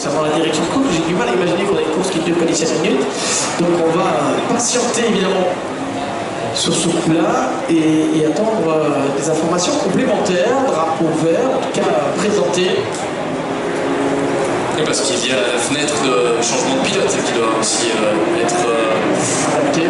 concernant la direction de course. J'ai du mal à imaginer qu'on a une course qui dure que 17 minutes. Donc on va patienter évidemment sur ce coup-là et attendre des informations complémentaires, drapeau vert, en tout cas présenté. Et parce qu'il y a la fenêtre de changement de pilote qui doit aussi être adaptée.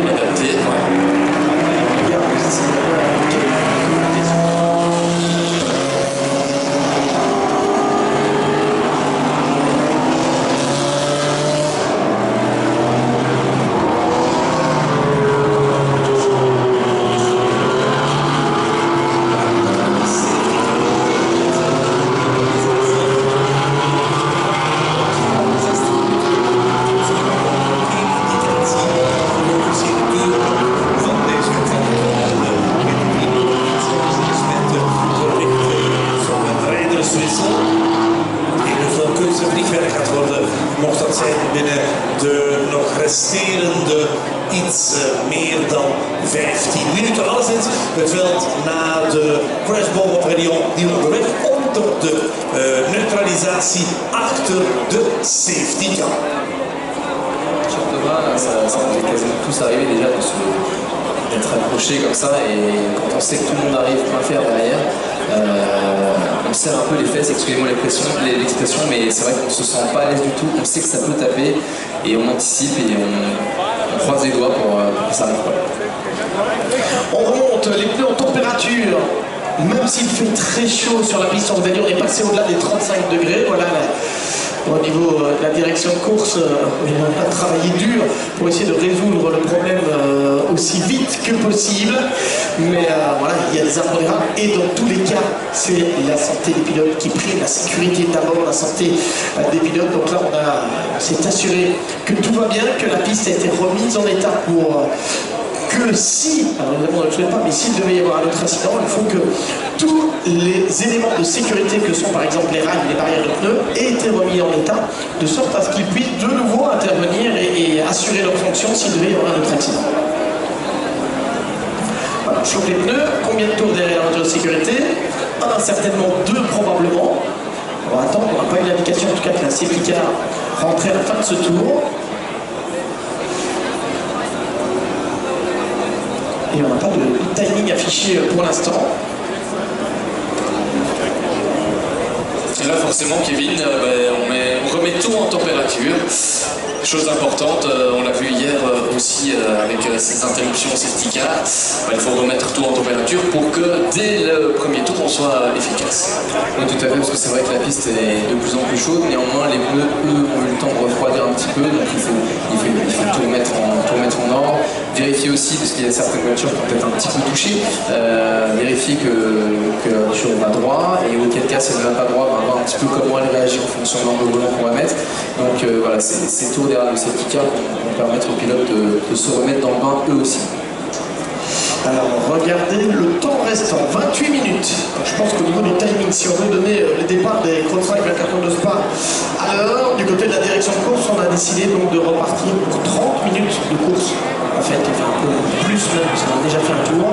Mocht dat zijn binnen de nog resterende iets meer dan 15 minuten. Alleszins het veld na de crashball op Réunion die onderweg onder de neutralisatie achter de safety car. Thomas, ça nous est quasiment tous arrivé déjà d'être accroché comme ça, et quand on sait que tout le monde arrive point faire derrière, on serre un peu les fesses, excusez-moi l'expression, mais c'est vrai qu'on ne se sent pas à l'aise du tout, on sait que ça peut taper et on anticipe et on croise les doigts pour que ça arrive pas. On remonte les pneus en température, même s'il fait très chaud sur la piste, on est passé au-delà des 35 degrés, voilà. Au niveau de la direction de course, on a travaillé dur pour essayer de résoudre le problème aussi vite que possible. Mais voilà, il y a des impondérables et dans tous les cas, c'est la santé des pilotes qui prime, la sécurité d'abord, la santé des pilotes. Donc là, on s'est assuré que tout va bien, que la piste a été remise en état pour que si, alors évidemment on ne le souhaite pas, mais s'il devait y avoir un autre incident, il faut que tous les éléments de sécurité que sont par exemple les rails, les barrières de pneus, aient été remis en état, de sorte à ce qu'ils puissent de nouveau intervenir et assurer leur fonction s'il devait y avoir un autre accident. Voilà, on chauffe les pneus, combien de tours derrière la voiture de sécurité? Un, certainement deux probablement. On va attendre, on n'a pas eu l'indication en tout cas que la safety car rentrait à la fin de ce tour. Et on n'a pas de timing affiché pour l'instant. Et là forcément Kevin, on remet tout en température. Chose importante, on l'a vu hier aussi avec ces interruptions safety car, il faut remettre tout en température pour que dès le premier tour on soit efficace. Oui, tout à fait, parce que c'est vrai que la piste est de plus en plus chaude, néanmoins les pneus eux ont eu le temps de refroidir un petit peu, donc il faut tout remettre en ordre. Vérifier aussi, parce qu'il y a certaines voitures qui ont peut-être un petit peu touché, vérifier que la voiture va droit, et auquel cas si elle ne va pas droit, on va voir un petit peu comment elle réagit en fonction de l'angle volant qu'on va mettre. Donc voilà, c'est tour derrière le safety car vont permettre aux pilotes de se remettre dans le bain eux aussi. Alors regardez le temps restant, 28 minutes. Je pense qu'au niveau du timing, si on veut donner le départ des Cross-Track 24 de Spa à l'heure, du côté de la direction de course, on a décidé donc de repartir pour 30 minutes de course. En fait, enfin un peu plus même, parce qu'on a déjà fait un tour.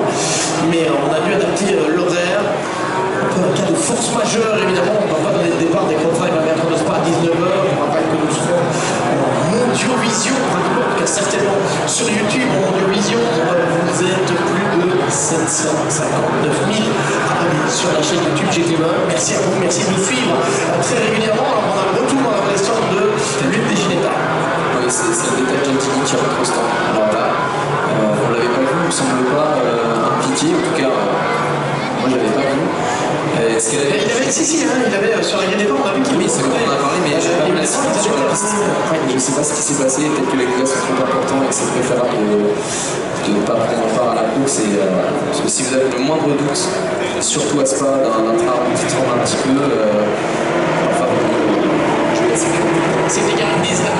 Mais on a dû adapter l'horaire. En cas de force majeure, évidemment, on ne va pas donner le départ des Cross-Track 24 de Spa à 19h. On rappelle que nous serons en Audiovision, en tout cas certainement sur YouTube, en Audiovision, vous êtes plus de 759 000 abonnés sur la chaîne YouTube GT1. Merci à vous, merci de nous suivre très régulièrement. Alors on a le retour dans la question de l'une des Ginetta. Oui, c'est le détail Gentili qui rentre au stand. Alors là, on ne l'avait pas vu, il ne me semble pas impliqué, en tout cas, moi je ne l'avais pas vu. Il avait sur la grille départ, on a vu qu'il oui, c'est vrai, on en a parlé, mais j'ai pas vu la suite sur la piste. Je ne sais pas ce qui s'est passé, peut-être que les dégâts sont trop importants et que c'est préférable de ne pas prendre part à la course. Parce que si vous avez le moindre doute, surtout à Spa, d'un train qui tourne un petit peu, enfin, je vais la sécurité. C'était garanti ça.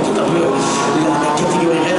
qui est un peu la catégorie reine